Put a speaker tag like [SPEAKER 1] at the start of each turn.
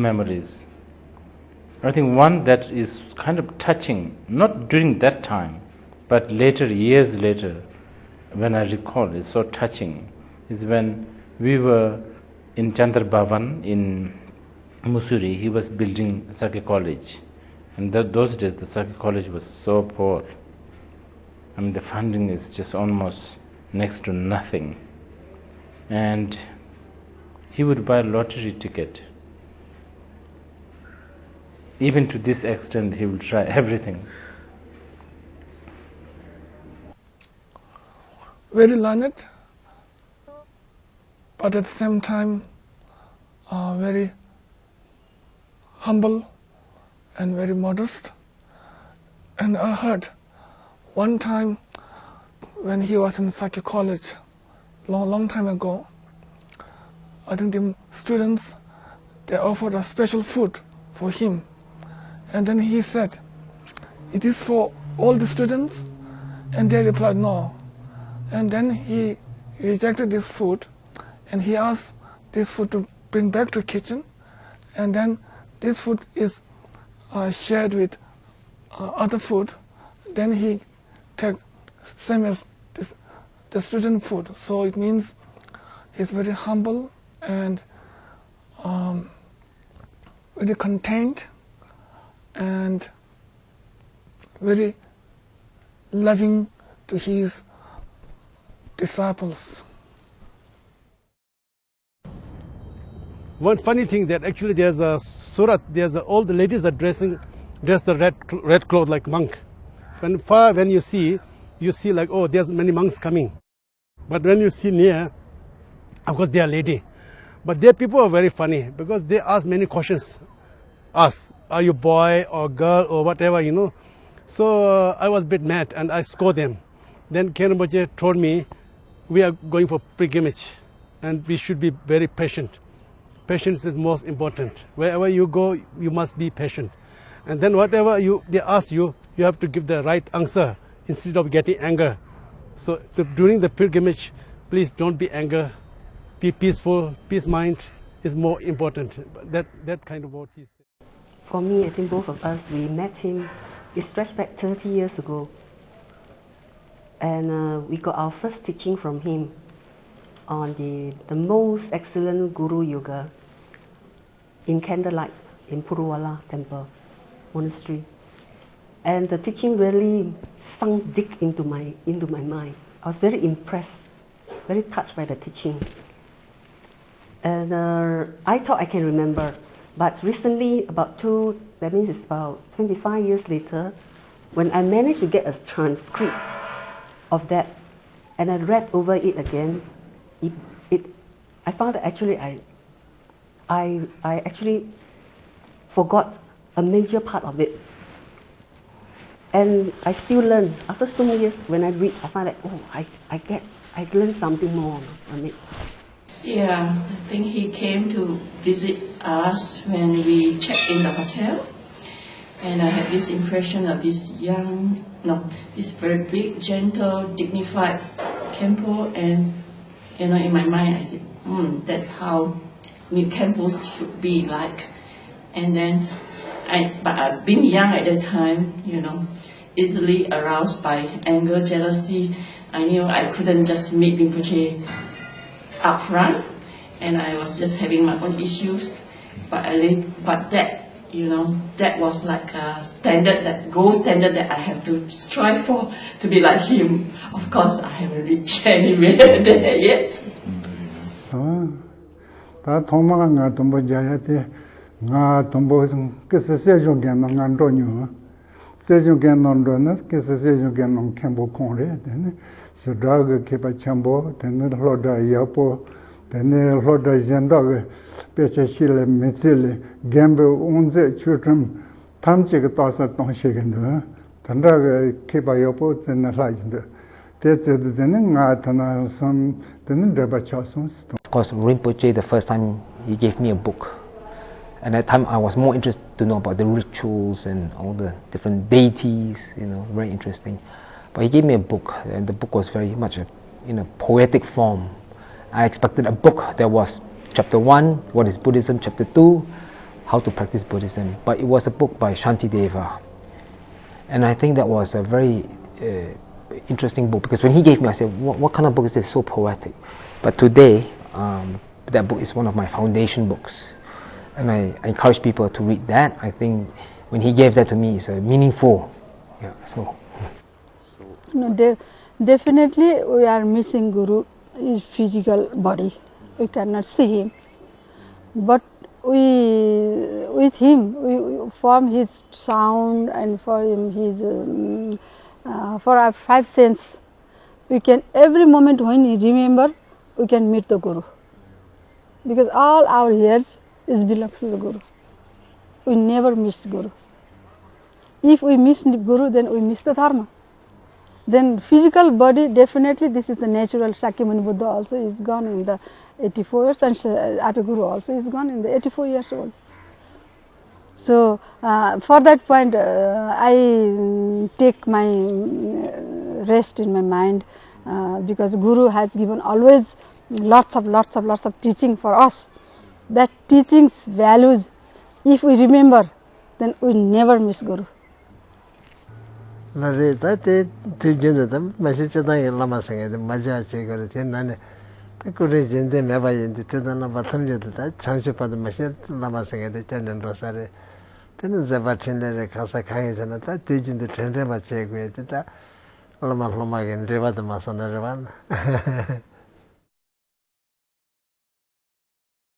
[SPEAKER 1] memories. I think one that is kind of touching, not during that time, but later, years later, when I recall, it's so touching, is when we were in Chandra Bhavan in Mussoorie. He was building Sakya College, and those days the Sakya College was so poor. I mean, the funding is just almost next to nothing, and he would buy a lottery ticket. Even to this extent, he will try everything.
[SPEAKER 2] Very learned, but at the same time, very humble and very modest. And I heard one time when he was in Sakya College, long time ago, I think the students, they offered a special food for him. And then he said, "It is for all the students?" And they replied, "No." And then he rejected this food, and he asked this food to bring back to kitchen. And then this food is shared with other food. Then he take same as the student food. So it means he's very humble and very contained and very loving to his disciples.
[SPEAKER 3] One funny thing that actually there's a surat, all the ladies are dressed the red cloth like monk. When you see like, oh, there's many monks coming. But when you see near, of course they are lady. But their people are very funny because they ask many questions. Ask, are you boy or girl or whatever, you know. So I was a bit mad and I scored them. Then Rinpoche told me, we are going for pilgrimage and we should be very patient. Patience is most important. Wherever you go, you must be patient. And then whatever they ask you, you have to give the right answer instead of getting anger. So during the pilgrimage, please don't be angry. Be peaceful. Peace mind is more important. That kind of what he said.
[SPEAKER 4] For me, I think both of us, we met him, it stretched back 30 years ago. And we got our first teaching from him on the most excellent Guru Yoga in candlelight in Puruwala Temple Monastery. And the teaching really sunk deep into my mind. I was very impressed, very touched by the teaching. And I thought I can remember, but recently, that means it's about 25 years later, when I managed to get a transcript of that, and I read over it again, I found that actually I actually forgot a major part of it. And I still learn. After so many years, when I read, I find that, oh, I learned something more from it.
[SPEAKER 5] Yeah, I think he came to visit us when we checked in the hotel. And I had this impression of this very big, gentle, dignified Khenpo. And, you know, in my mind, I said, that's how new Khenpos should be like. And then, but being young at that time, you know, easily aroused by anger, jealousy, I knew I couldn't just meet Rinpoche up front, and I was just having my own issues. But that, you know, that was like a standard, that gold standard that I have to strive for, to be like him. Of course, I haven't reached anywhere there yet.
[SPEAKER 6] Of course, Rinpoche, the first time he gave me a book. And at that time I was more interested to know about the rituals and all the different deities, you know, very interesting. But he gave me a book, and the book was very much in a poetic form. I expected a book that was chapter 1, what is Buddhism, chapter 2, how to practice Buddhism. But it was a book by Shantideva, and I think that was a very interesting book, because when he gave me, I said, what kind of book is this? So poetic. But today, that book is one of my foundation books, and I encourage people to read that. I think when he gave that to me, it's meaningful. Yeah, so.
[SPEAKER 7] No, definitely we are missing Guru, his physical body. We cannot see him, but with him, we form his sound, and for him, his for our five senses, we can every moment when we remember, we can meet the Guru, because all our years is belongs to the Guru. We never miss Guru. If we miss Guru, then we miss the Dharma. Then physical body, definitely this is the natural. Sakyamuni Buddha also is gone in the 84 years, and Appey Guru also is gone in the 84 years old. So for that point, I take my rest in my mind, because Guru has given always lots of teaching for us. That teachings values, if we remember, then we never miss Guru.